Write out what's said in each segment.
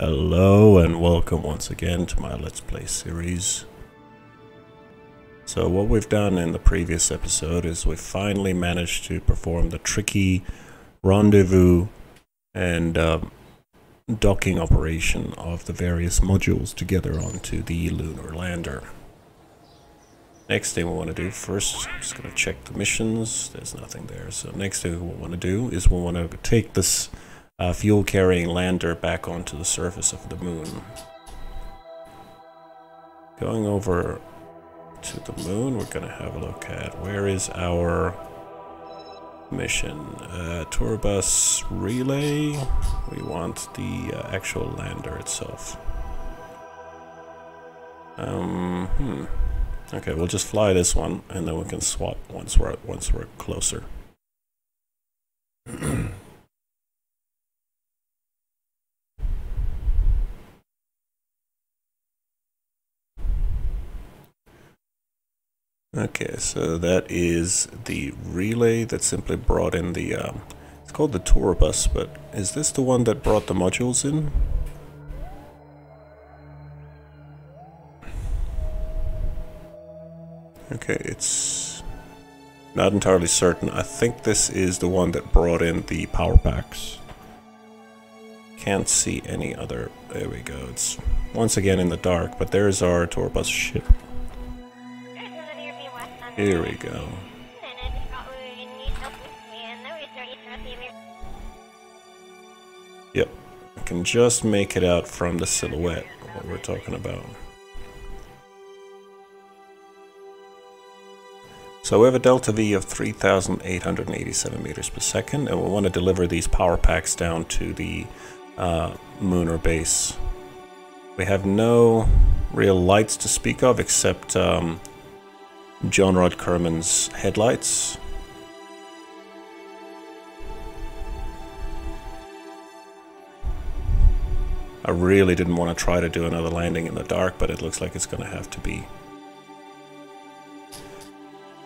Hello and welcome once again to my Let's Play series. So what we've done in the previous episode is we finally managed to perform the tricky rendezvous and docking operation of the various modules together onto the lunar lander. Next thing we want to do first, I'm just going to check the missions. There's nothing there. So next thing we want to do is we want to take this fuel-carrying lander back onto the surface of the moon. Going over to the moon, we're going to have a look at where is our mission. Tour bus relay. We want the actual lander itself. Okay, we'll just fly this one, and then we can swap once we're closer. Okay, so that is the relay that simply brought in the, it's called the tour bus, but is this the one that brought the modules in? Okay, it's not entirely certain. I think this is the one that brought in the power packs. Can't see any other. There we go. It's once again in the dark, but there's our tour bus ship. Here we go. Yep, I can just make it out from the silhouette what we're talking about. So we have a delta V of 3,887 meters per second, and we want to deliver these power packs down to the lunar base. We have no real lights to speak of except John Rod Kerman's headlights. I really didn't want to try to do another landing in the dark, but it looks like it's going to have to be.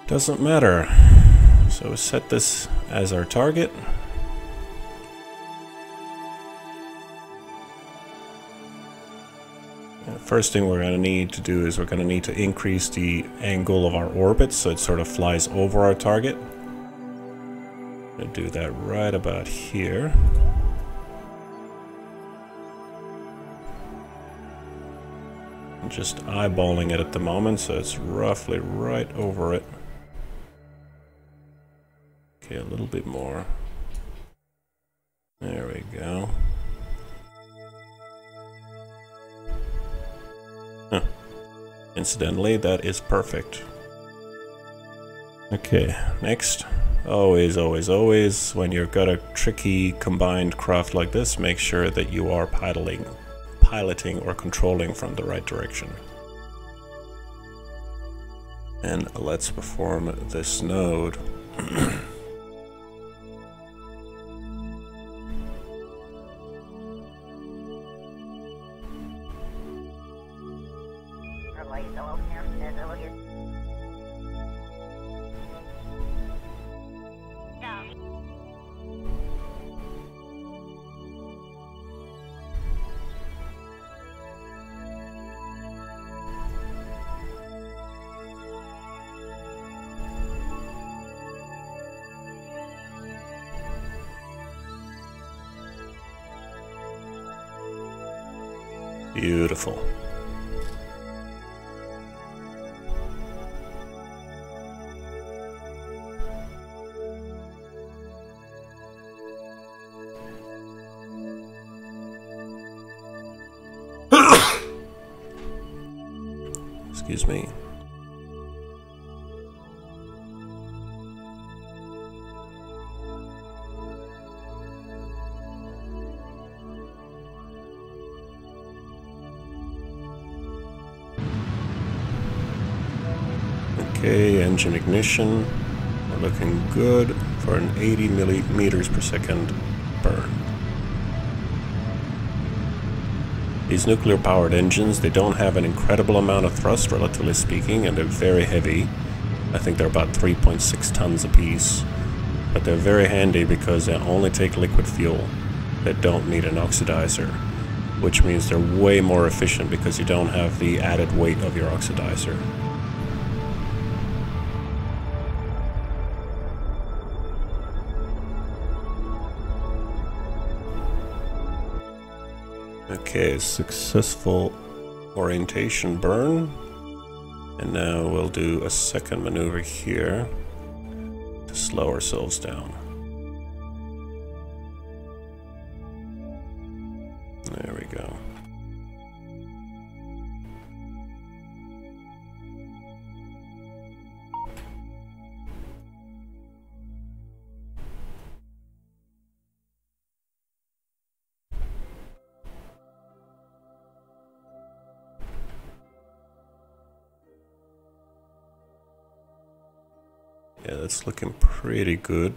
Doesn't matter. So we set this as our target. First thing we're going to need to do is we're going to need to increase the angle of our orbit so it sort of flies over our target. I'm going to do that right about here. I'm just eyeballing it at the moment, so it's roughly right over it. Okay, a little bit more. There we go. Incidentally, that is perfect. Okay, next. Always, when you've got a tricky combined craft like this, make sure that you are piloting or controlling from the right direction. And let's perform this node. Beautiful. Excuse me. Okay, engine ignition. We're looking good for an 80 millimeters per second burn. These nuclear-powered engines, they don't have an incredible amount of thrust, relatively speaking, and they're very heavy. I think they're about 3.6 tons apiece. But they're very handy because they only take liquid fuel. They don't need an oxidizer. which means they're way more efficient because you don't have the added weight of your oxidizer. Okay, successful orientation burn. And now we'll do a second maneuver here to slow ourselves down. There we go. Yeah, that's looking pretty good.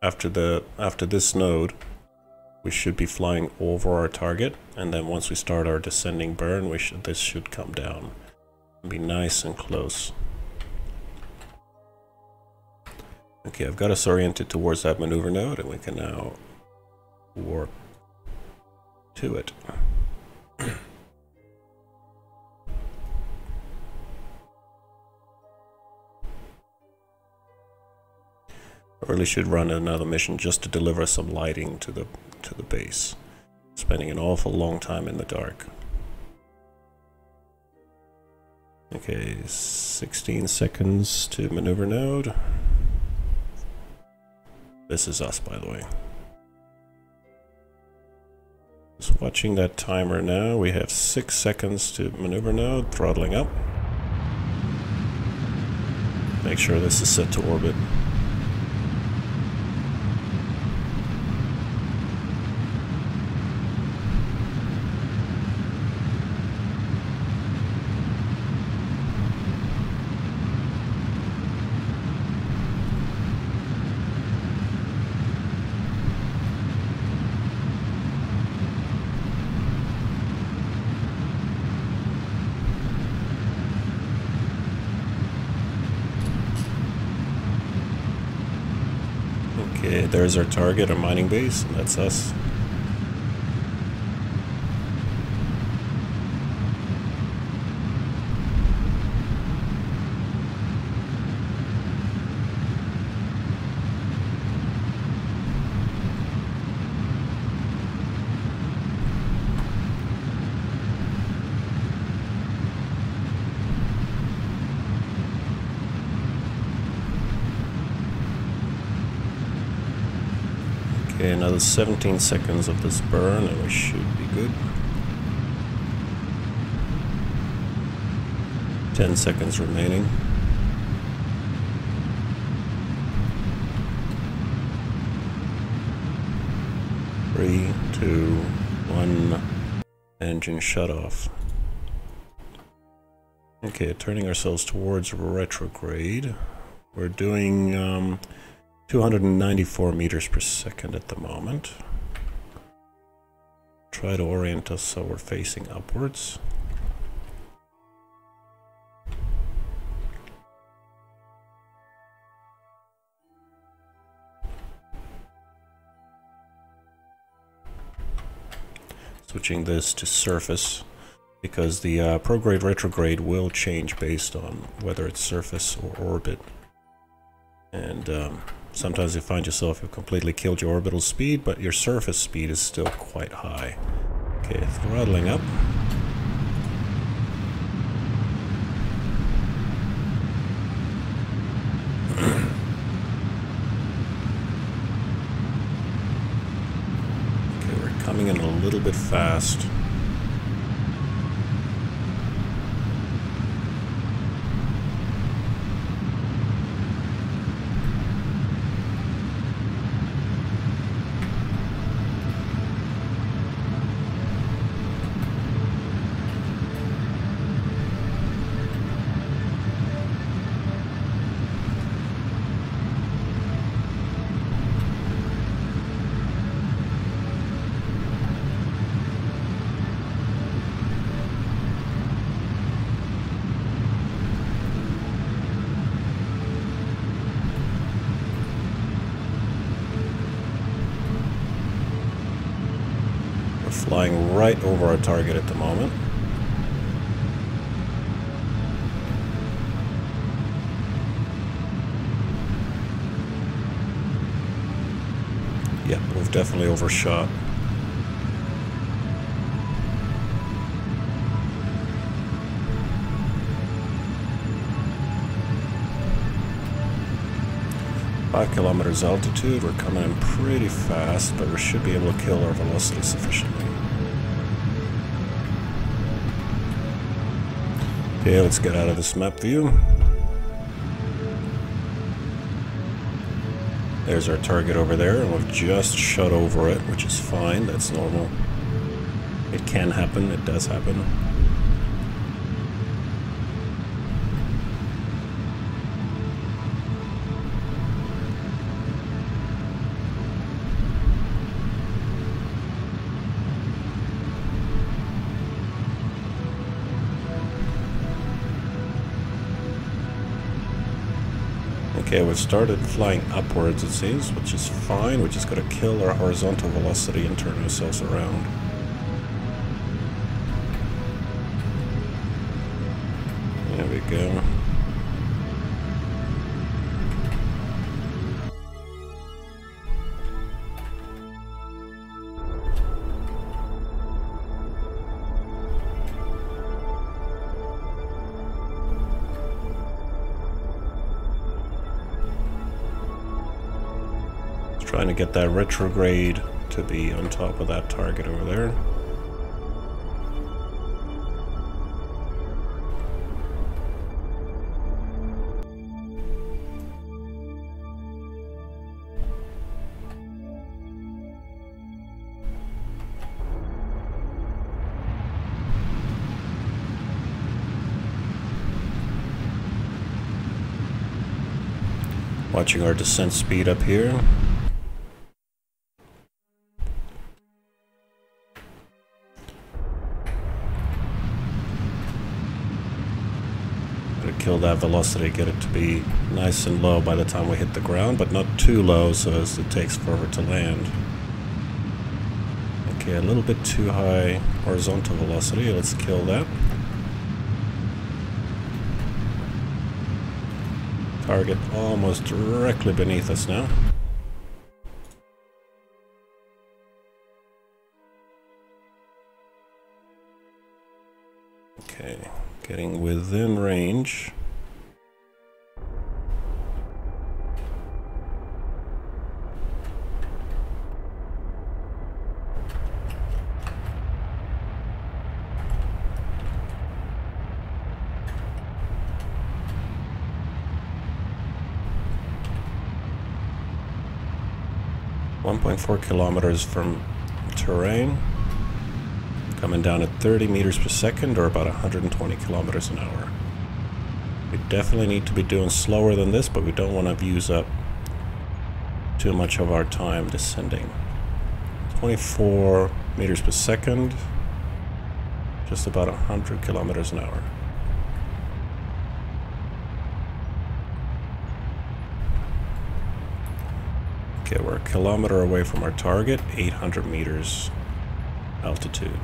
After this node, we should be flying over our target, and then once we start our descending burn, this should come down and be nice and close. Okay, I've got us oriented towards that maneuver node, and we can now warp to it. I really should run another mission just to deliver some lighting to the base. Spending an awful long time in the dark. Okay, 16 seconds to maneuver node. This is us, by the way. Just watching that timer now. We have 6 seconds to maneuver node, throttling up. Make sure this is set to orbit. Okay, there's our target, our mining base, and that's us. Okay, another 17 seconds of this burn and we should be good. 10 seconds remaining. 3, 2, 1, engine shut off. Okay, turning ourselves towards retrograde. We're doing 294 meters per second at the moment. Try to orient us so we're facing upwards. Switching this to surface, because the prograde retrograde will change based on whether it's surface or orbit. And sometimes you find yourself you've completely killed your orbital speed, but your surface speed is still quite high. Okay, throttling up. Okay, we're coming in a little bit fast. flying right over our target at the moment. Yep, we've definitely overshot. Five kilometers altitude, we're coming in pretty fast, but we should be able to kill our velocity sufficiently. Okay, let's get out of this map view. There's our target over there, and we've just shot over it, which is fine, that's normal. It can happen, it does happen. Okay, we've started flying upwards, it seems, which is fine. We just got to kill our horizontal velocity and turn ourselves around. There we go. Trying to get that retrograde to be on top of that target over there. Watching our descent speed up here. Kill that velocity, get it to be nice and low by the time we hit the ground, but not too low so as it takes forever to land. Okay, a little bit too high horizontal velocity, let's kill that. Target almost directly beneath us now. Okay, getting within range. .4 kilometers from terrain, coming down at 30 meters per second or about 120 kilometers an hour. We definitely need to be doing slower than this, but we don't want to use up too much of our time descending. 24 meters per second, just about 100 kilometers an hour. Okay, we're a kilometer away from our target, 800 meters altitude.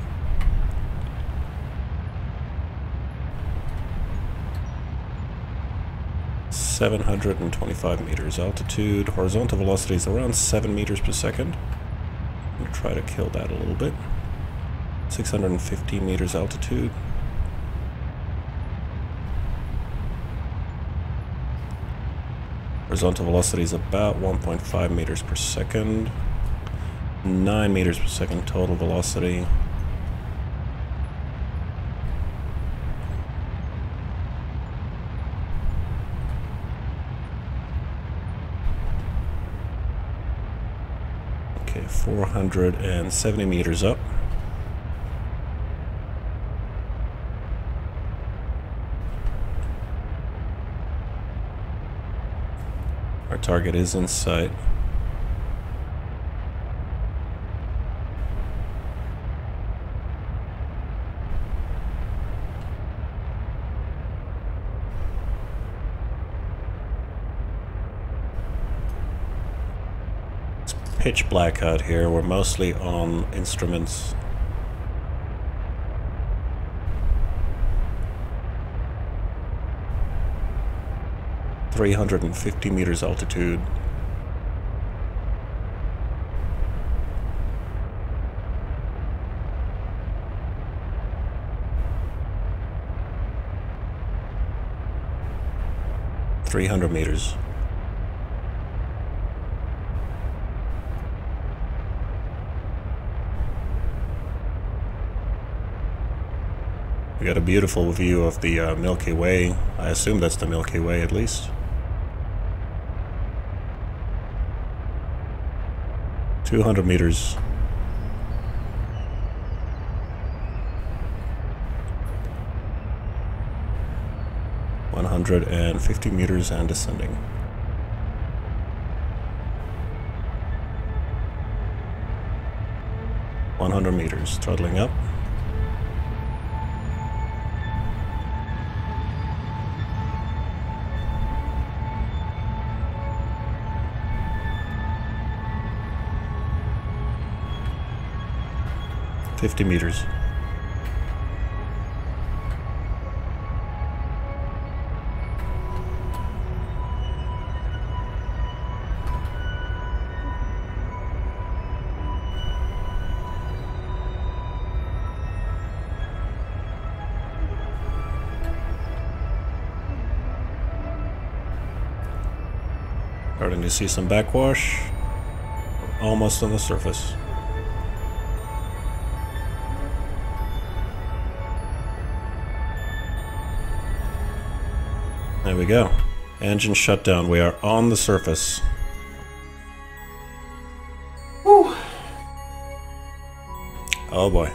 .725 meters altitude. Horizontal velocity is around 7 meters per second. I'm going to try to kill that a little bit. 650 meters altitude. Horizontal velocity is about 1.5 meters per second. 9 meters per second total velocity. Okay, 470 meters up. Our target is in sight. It's pitch black out here. We're mostly on instruments 350 meters altitude. $300 meters. We got a beautiful view of the Milky Way. I assume that's the Milky Way at least. 200 meters. $150 meters and descending. $100 meters, throttling up. $50 meters. Starting to see some backwash. Almost on the surface. There we go. Engine shut down. We are on the surface. Whew. Oh boy.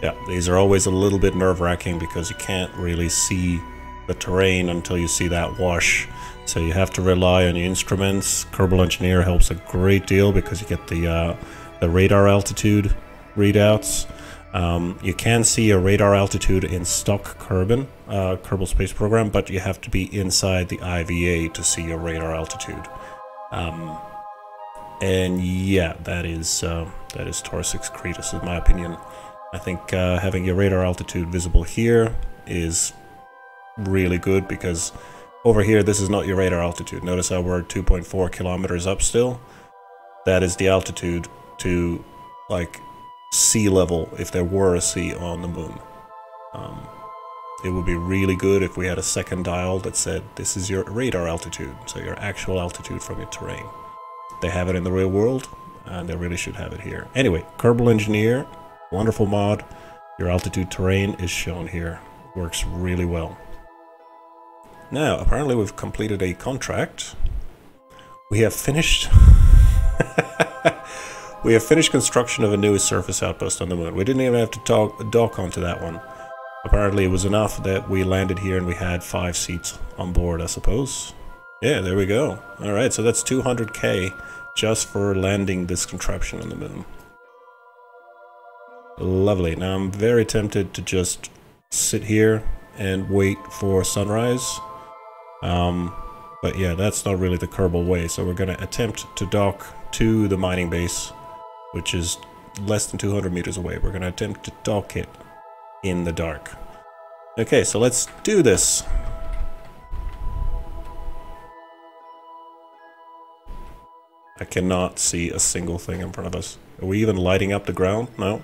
Yeah, these are always a little bit nerve-wracking because you can't really see the terrain until you see that wash. So you have to rely on your instruments. Kerbal Engineer helps a great deal because you get the radar altitude readouts. You can see a radar altitude in stock Kerbal Space Program, but you have to be inside the IVA to see your radar altitude. And yeah, that is Taurus Excretus in my opinion. I think having your radar altitude visible here is really good because over here this is not your radar altitude. Notice how we're 2.4 kilometers up still. That is the altitude to like sea level if there were a sea on the moon. It would be really good if we had a second dial that said this is your radar altitude, so your actual altitude from your terrain. They have it in the real world and they really should have it here. Anyway, Kerbal Engineer, wonderful mod. Your altitude terrain is shown here. Works really well. Now, apparently we've completed a contract. We have finished we have finished construction of a new surface outpost on the moon. We didn't even have to dock onto that one. Apparently it was enough that we landed here and we had 5 seats on board, I suppose. Yeah, there we go. Alright, so that's 200k just for landing this contraption on the moon. Lovely. Now I'm very tempted to just sit here and wait for sunrise. But yeah, that's not really the Kerbal way, so we're going to attempt to dock to the mining base, which is less than 200 meters away. We're going to attempt to dock it in the dark. Okay, so let's do this. I cannot see a single thing in front of us. Are we even lighting up the ground? No.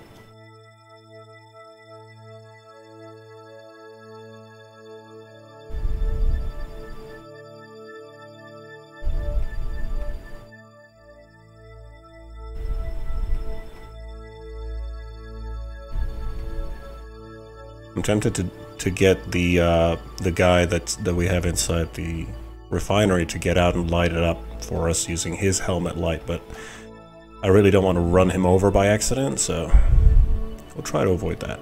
I'm tempted to get the guy that we have inside the refinery to get out and light it up for us using his helmet light, but I really don't want to run him over by accident, so we'll try to avoid that.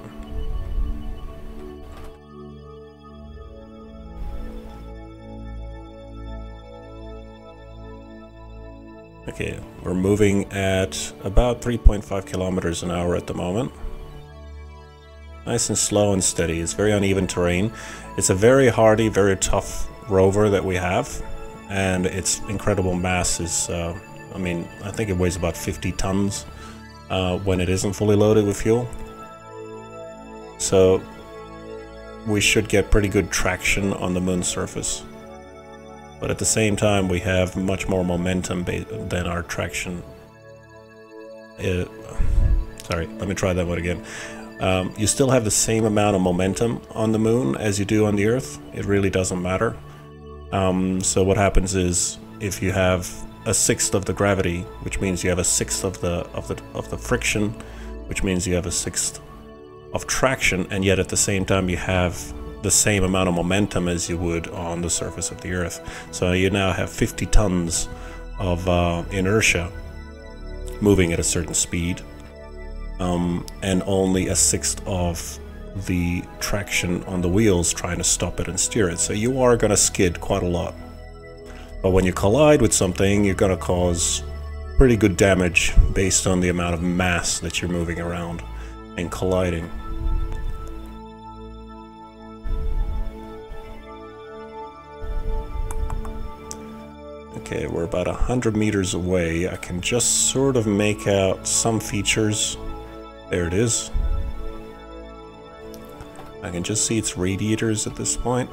Okay, we're moving at about 3.5 kilometers an hour at the moment. Nice and slow and steady. It's very uneven terrain. It's a very hardy, very tough rover that we have, and its incredible mass is, I mean, I think it weighs about 50 tons when it isn't fully loaded with fuel. So we should get pretty good traction on the moon's surface. but at the same time we have much more momentum than our traction. Sorry, let me try that one again. You still have the same amount of momentum on the moon as you do on the Earth. It really doesn't matter. So what happens is, if you have a sixth of the gravity, which means you have a sixth of the friction, which means you have a sixth of traction, and yet at the same time you have the same amount of momentum as you would on the surface of the Earth. So you now have 50 tons of inertia moving at a certain speed, and only a sixth of the traction on the wheels trying to stop it and steer it. So you are going to skid quite a lot. But when you collide with something, you're going to cause pretty good damage based on the amount of mass that you're moving around and colliding. Okay, we're about 100 meters away. I can just sort of make out some features. There it is. I can just see its radiators at this point.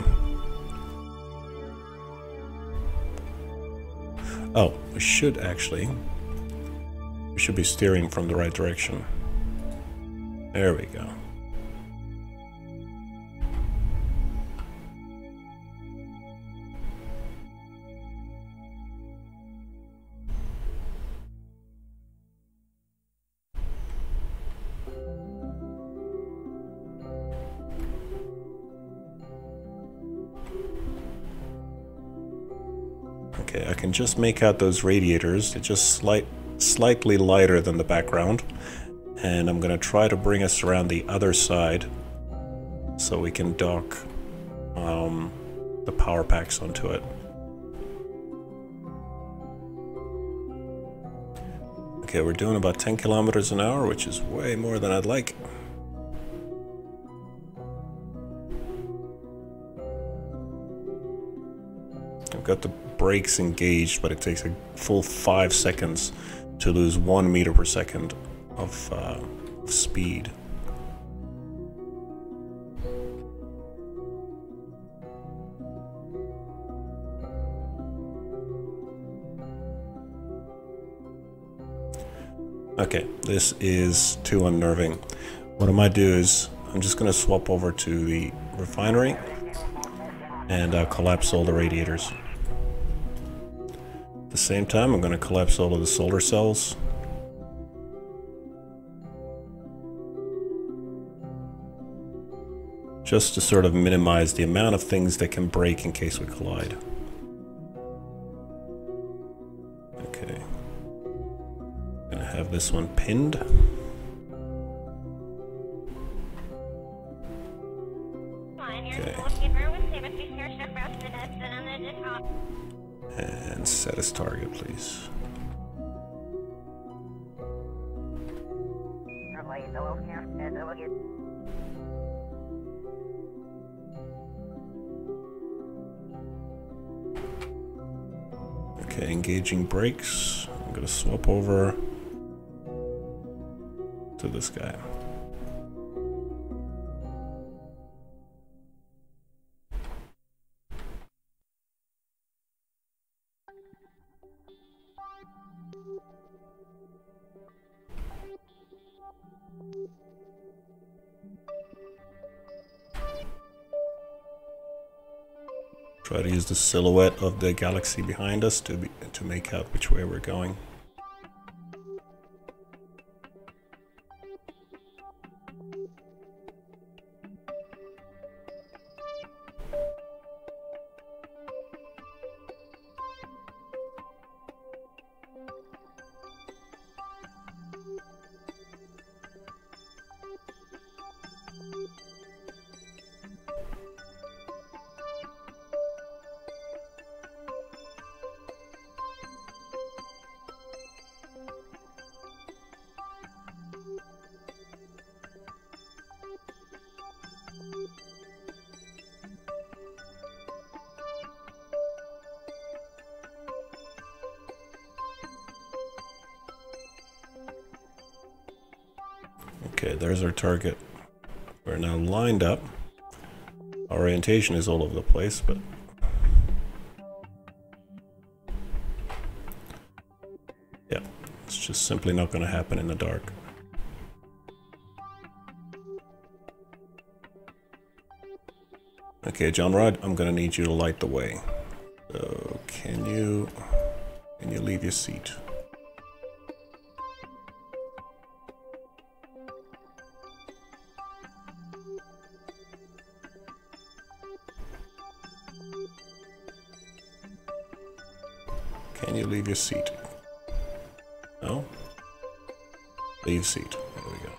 Oh, we should be steering from the right direction. There we go. Okay, I can just make out those radiators. They're just slightly lighter than the background. And I'm going to try to bring us around the other side so we can dock the power packs onto it. Okay, we're doing about 10 kilometers an hour, which is way more than I'd like. I've got the brakes engaged, but it takes a full 5 seconds to lose 1 meter per second of speed. Okay, this is too unnerving. What I might do is I'm just going to swap over to the refinery and collapse all the radiators. At the same time, I'm going to collapse all of the solar cells. Just to sort of minimize the amount of things that can break in case we collide. Okay. Gonna have this one pinned. Okay. And set as target, please. Okay, engaging brakes. I'm gonna swap over to this guy. Try to use the silhouette of the galaxy behind us to make out which way we're going. Okay, there's our target. We're now lined up. Our orientation is all over the place, but just simply not going to happen in the dark. Okay, John Rod, I'm going to need you to light the way. So, can you leave your seat? Can you leave your seat? No? Leave seat. There we go.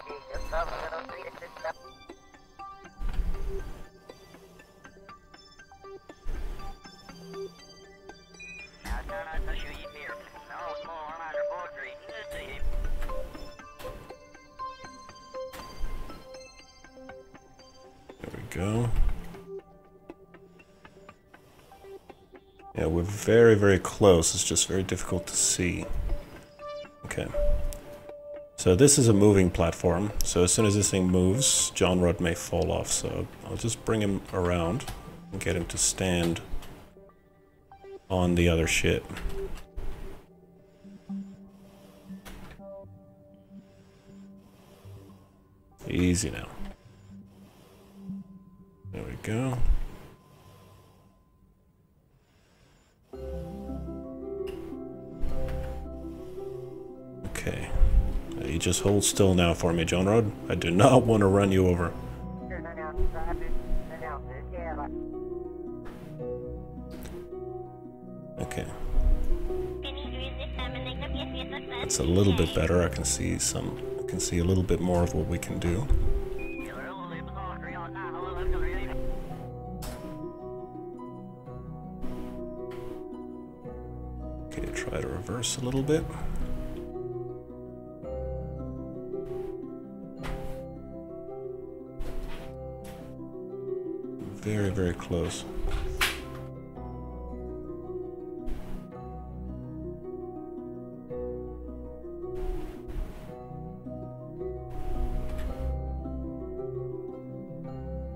There we go. Yeah, we're very, very close. It's just very difficult to see. Okay. So this is a moving platform. So as soon as this thing moves, John Rod may fall off. So I'll just bring him around and get him to stand on the other ship. Easy now. There we go. Okay. You just hold still now for me, John Rod. I do not want to run you over. Okay. That's a little bit better. I can see a little bit more of what we can do. Okay, try to reverse a little bit. Very, very close.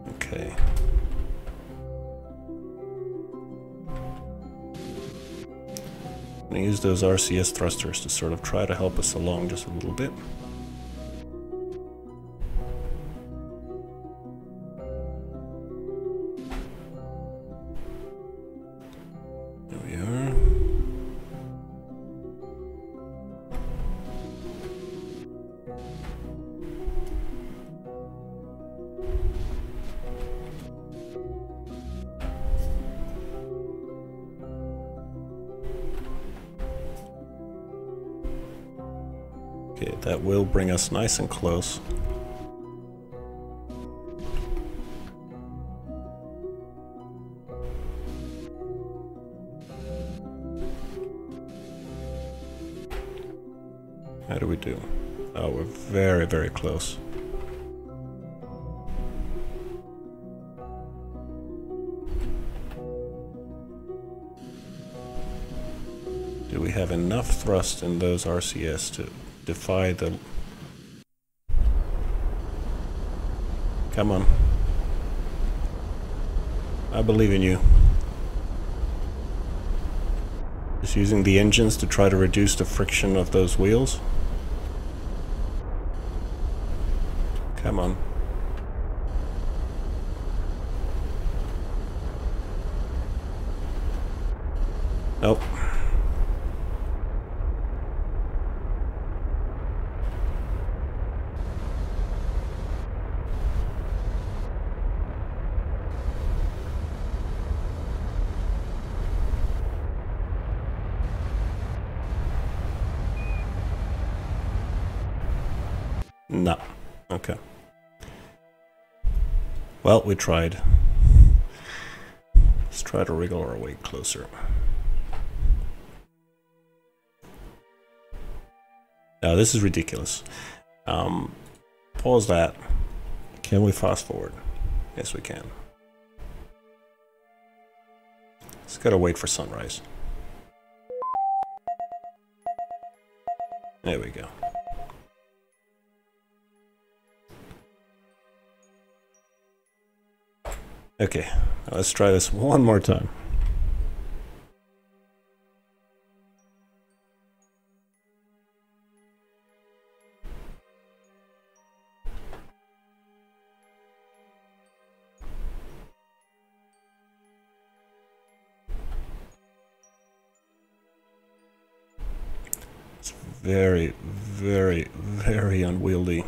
Okay. I'm going to use those RCS thrusters to sort of try to help us along just a little bit. There we are. Okay, that will bring us nice and close. How do we do? Oh, we're very, very close. Do we have enough thrust in those RCS to defy the... Come on. I believe in you. Just using the engines to try to reduce the friction of those wheels. Come on. Nope. No. Okay. Well, we tried. Let's try to wriggle our way closer. Now, this is ridiculous. Pause that. Can we fast forward? Yes, we can. Just gotta wait for sunrise. There we go. Okay, now let's try this one more time. very, very, very unwieldy.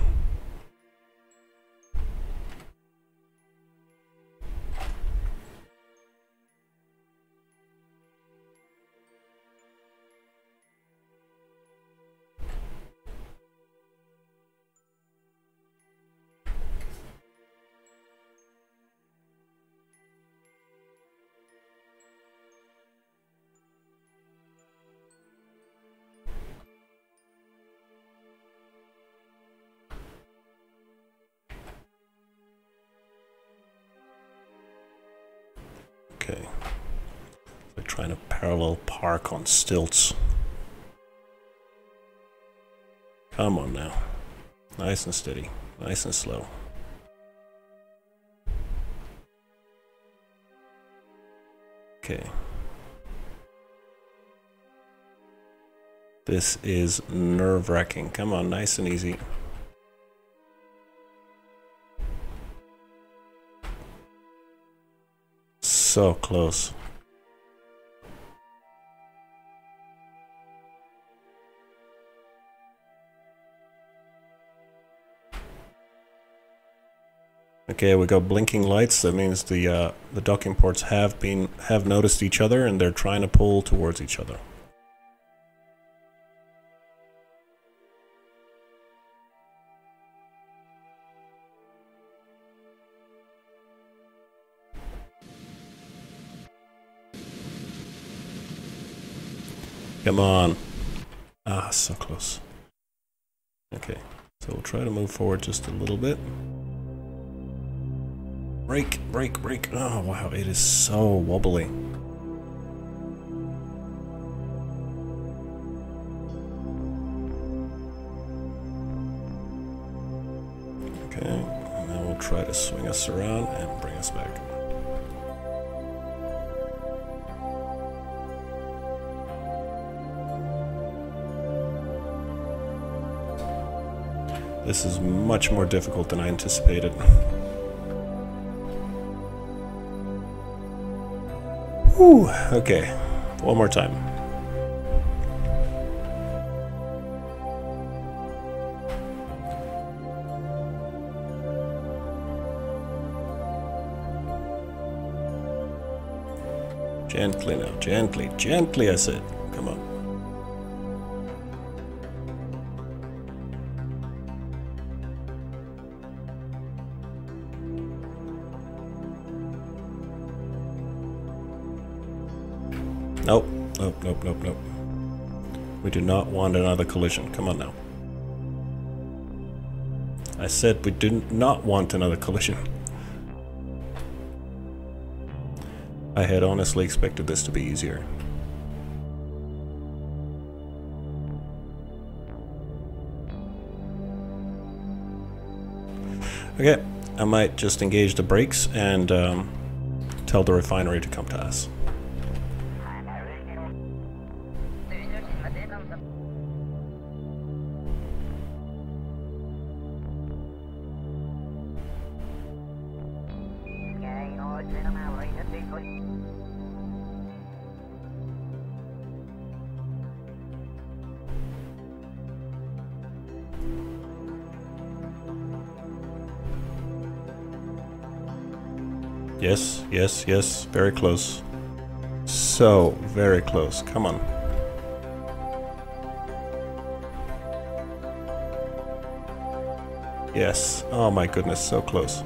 Okay, they're trying to parallel park on stilts. Come on now. Nice and steady, nice and slow. Okay. This is nerve-wracking. Come on, nice and easy. So close. Okay, we got blinking lights. That means the docking ports have noticed each other and they're trying to pull towards each other. Come on. Ah, so close. Okay, so we'll try to move forward just a little bit. Brake, brake, brake. Oh, wow, it is so wobbly. Okay, and then we'll try to swing us around and bring us back. This is much more difficult than I anticipated. Whew, okay, one more time. Gently now, gently, gently I said. Come on. Nope, nope, nope, nope, nope. We do not want another collision. Come on now. I said we do not want another collision. I had honestly expected this to be easier. Okay, I might just engage the brakes and tell the refinery to come to us. Yes, yes, yes, very close. So, very close. Come on. Yes. Oh my goodness, so close.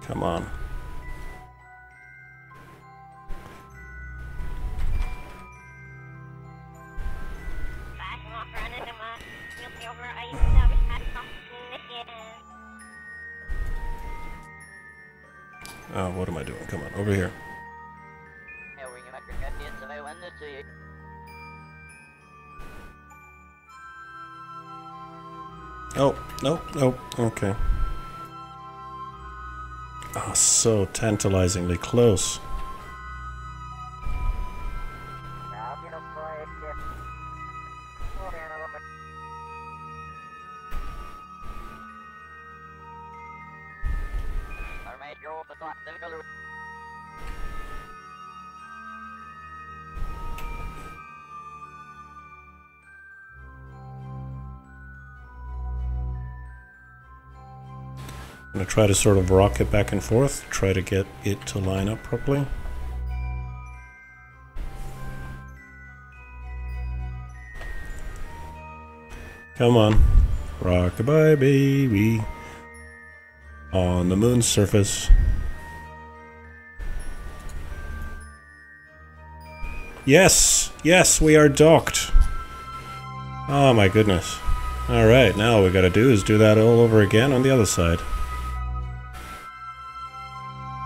Come on. Oh, what am I doing? Come on, over here. Oh, no, no, okay. Oh, so tantalizingly close. I'm gonna try to sort of rock it back and forth, try to get it to line up properly. Come on. Rock-a-bye, baby. On the moon's surface. Yes! Yes, we are docked! Oh my goodness. Alright, now all we gotta do is do that all over again on the other side.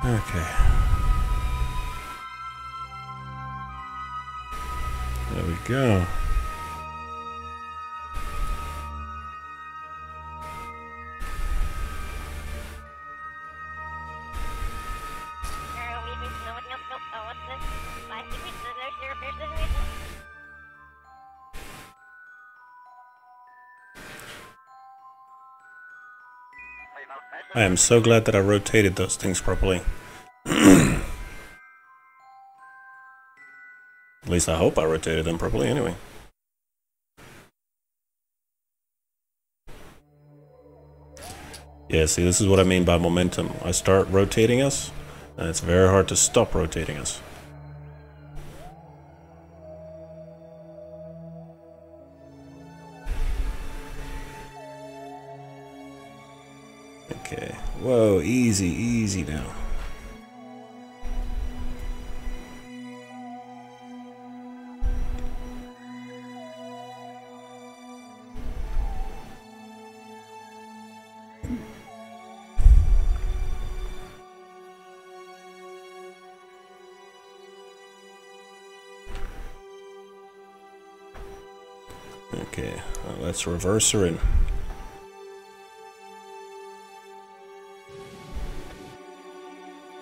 Okay. There we go. I am so glad that I rotated those things properly. At least I hope I rotated them properly anyway. Yeah, see, this is what I mean by momentum. I start rotating us, and it's very hard to stop rotating us. Okay. Whoa, easy, easy now. Okay, let's reverse her in.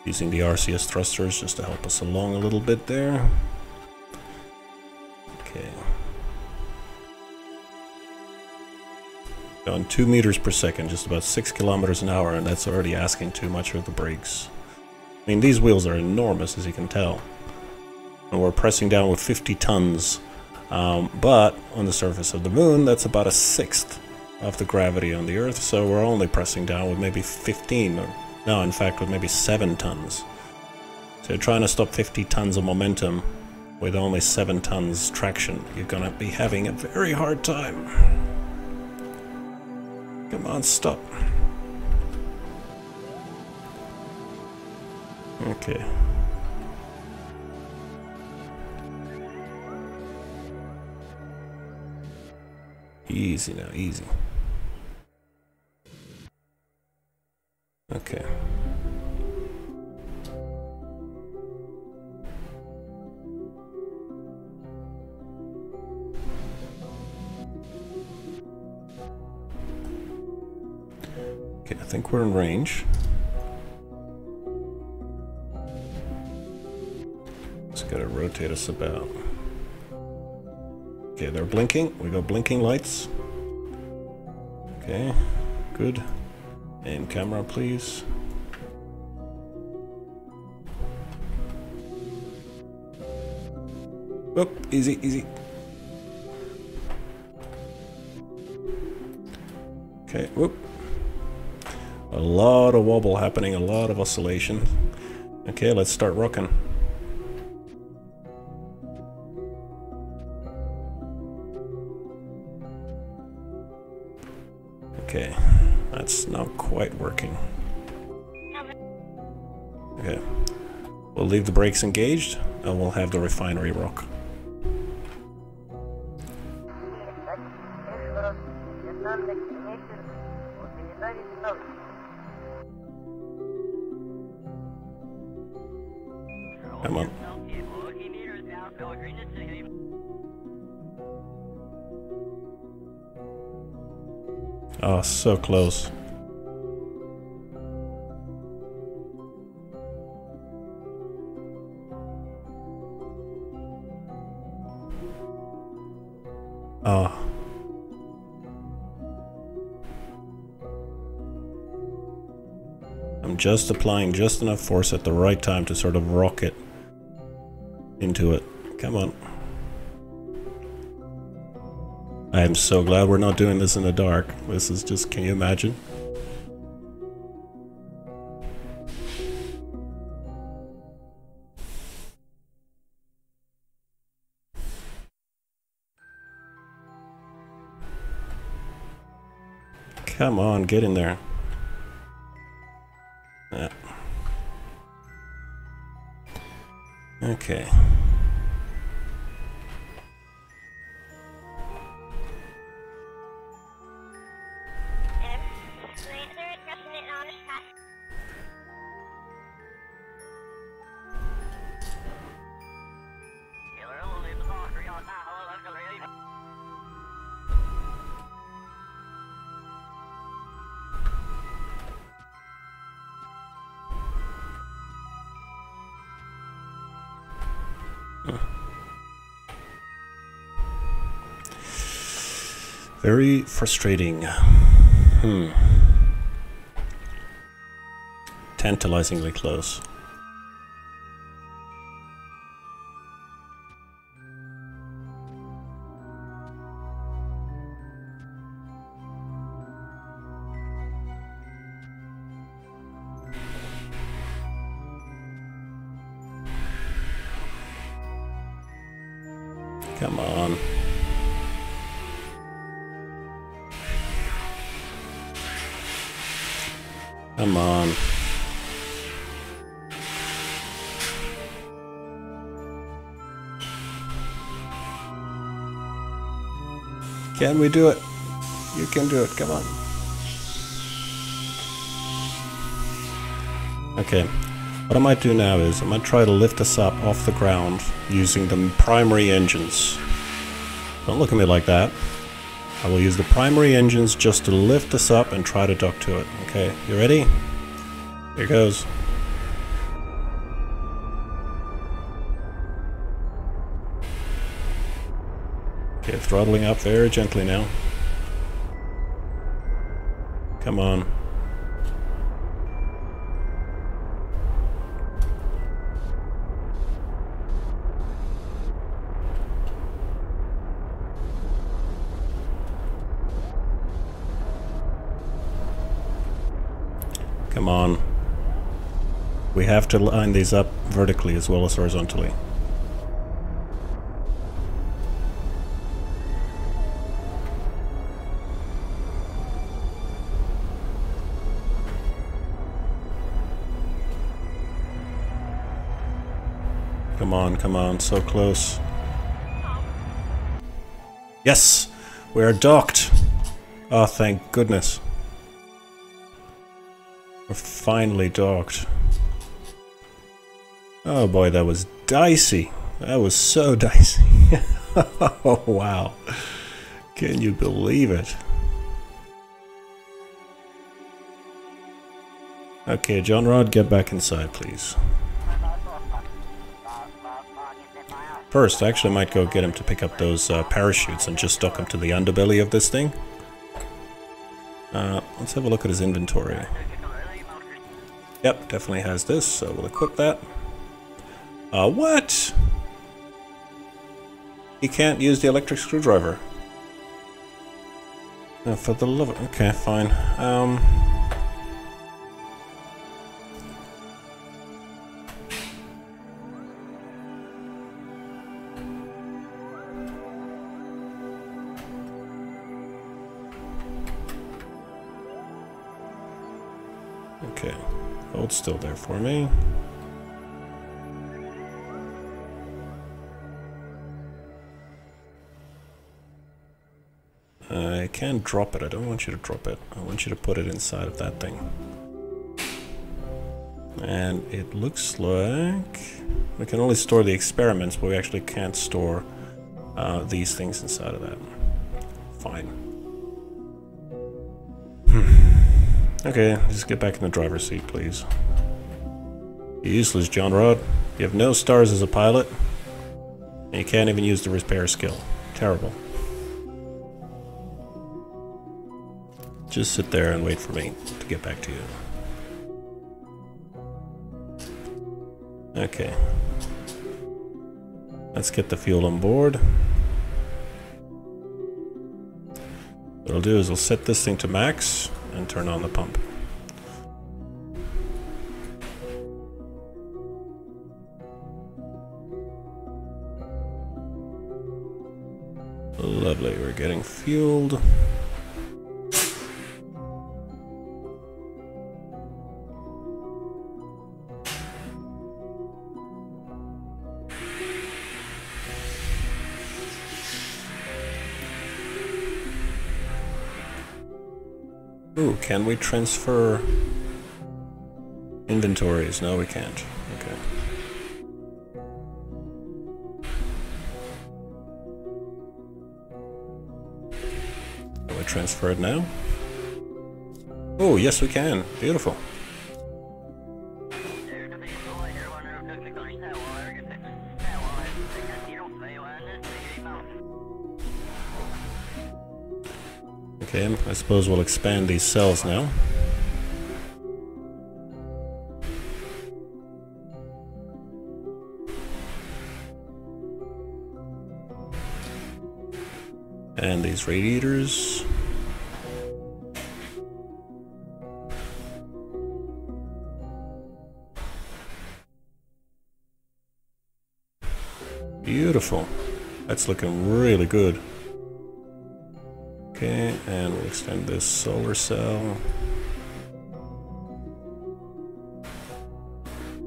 Using the RCS thrusters just to help us along a little bit there. Okay. Going 2 meters per second, just about 6 kilometers an hour, and that's already asking too much of the brakes. I mean, these wheels are enormous, as you can tell. And we're pressing down with 50 tons. But on the surface of the moon, that's about 1/6 of the gravity on the Earth, so we're only pressing down with maybe 15, or no, in fact, with maybe 7 tons. So you're trying to stop 50 tons of momentum with only 7 tons traction. You're gonna be having a very hard time. Come on, stop. Okay. Easy now, easy. Okay. Okay, I think we're in range. Just gotta rotate us about. Okay, they're blinking. We got blinking lights. Okay, good. Aim camera, please. Whoop, easy, easy. Okay, whoop. A lot of wobble happening, a lot of oscillation. Okay, let's start rocking. Okay, that's not quite working. Okay, we'll leave the brakes engaged and we'll have the refinery rock. Come on. Oh, so close. Ah. I'm just applying just enough force at the right time to sort of rocket into it. Come on. I am so glad we're not doing this in the dark. This is just, can you imagine? Come on, get in there. Yeah. Okay. Very frustrating. Tantalizingly close. Come on. Come on. Can we do it? You can do it, come on. Okay, what I might do now is I might try to lift us up off the ground using the primary engines. Don't look at me like that. I will use the primary engines just to lift us up and try to dock to it. Okay, you ready? Here goes. Okay, throttling up very gently now. Come on. Come on. We have to line these up vertically as well as horizontally. Come on, so close. Yes! We are docked! Oh, thank goodness. We're finally docked. Oh boy, that was dicey. That was so dicey. Oh wow. Can you believe it? Okay, John Rod, get back inside, please. First, I actually might go get him to pick up those parachutes and just dock him to the underbelly of this thing. Let's have a look at his inventory. Yep, definitely has this, so we'll equip that. What? He can't use the electric screwdriver. For the love of... Okay, fine. Okay, hold still there for me. I can drop it. I don't want you to drop it. I want you to put it inside of that thing. And it looks like we can only store the experiments, but we actually can't store these things inside of that. Fine. Okay, just get back in the driver's seat, please. You're useless, John Rod. You have no stars as a pilot, and you can't even use the repair skill. Terrible. just sit there and wait for me to get back to you. Okay. Let's get the fuel on board. What I'll do is I'll set this thing to max and turn on the pump. Lovely, we're getting fueled. Ooh, can we transfer inventories? No, we can't. Okay. Can we transfer it now? Oh, yes we can. Beautiful. Okay, I suppose we'll expand these cells now. And these radiators. Beautiful. That's looking really good. Okay, and we'll extend this solar cell.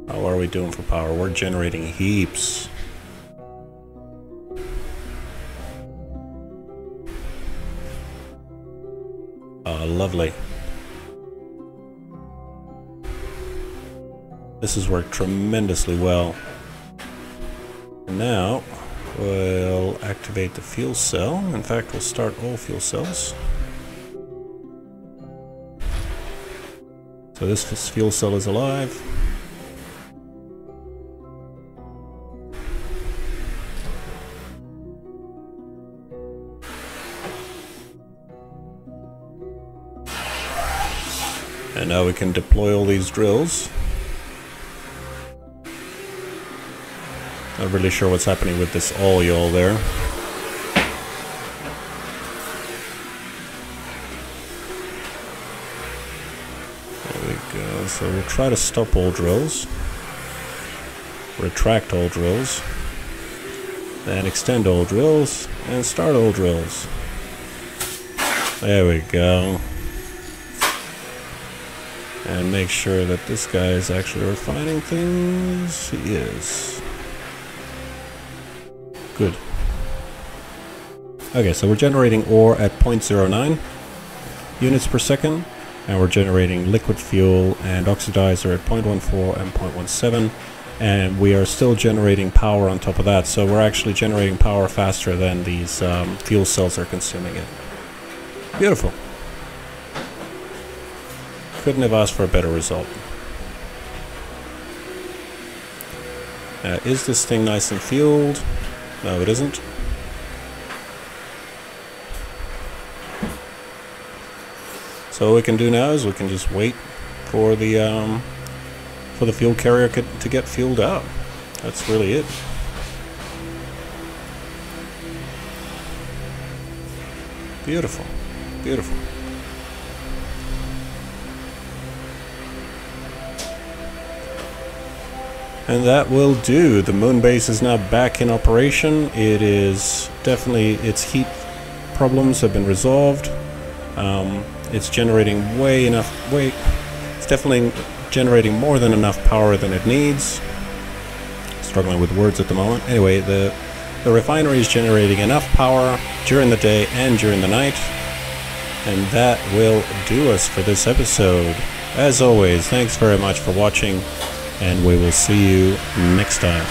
How are we doing for power? We're generating heaps. Lovely. This has worked tremendously well. And now we'll activate the fuel cell. In fact, we'll start all fuel cells. So this fuel cell is alive. And now we can deploy all these drills. Not really sure what's happening with this oil there. There we go. So we'll try to stop all drills. Retract all drills. Then extend all drills. And start all drills. There we go. And make sure that this guy is actually refining things. He is. Good. Okay, so we're generating ore at 0.09 units per second, and we're generating liquid fuel and oxidizer at 0.14 and 0.17, and we are still generating power on top of that, so we're actually generating power faster than these fuel cells are consuming it. Beautiful. Couldn't have asked for a better result. Is this thing nice and fueled? No, it isn't. So what we can do now is we can just wait for the fuel carrier to get fueled out. That's really it. Beautiful, beautiful. And that will do. The moon base is now back in operation. It is definitely, its heat problems have been resolved. It's generating it's definitely generating more than enough power than it needs. Struggling with words at the moment. Anyway, the refinery is generating enough power during the day and during the night. And that will do us for this episode. As always, thanks very much for watching, and we will see you next time.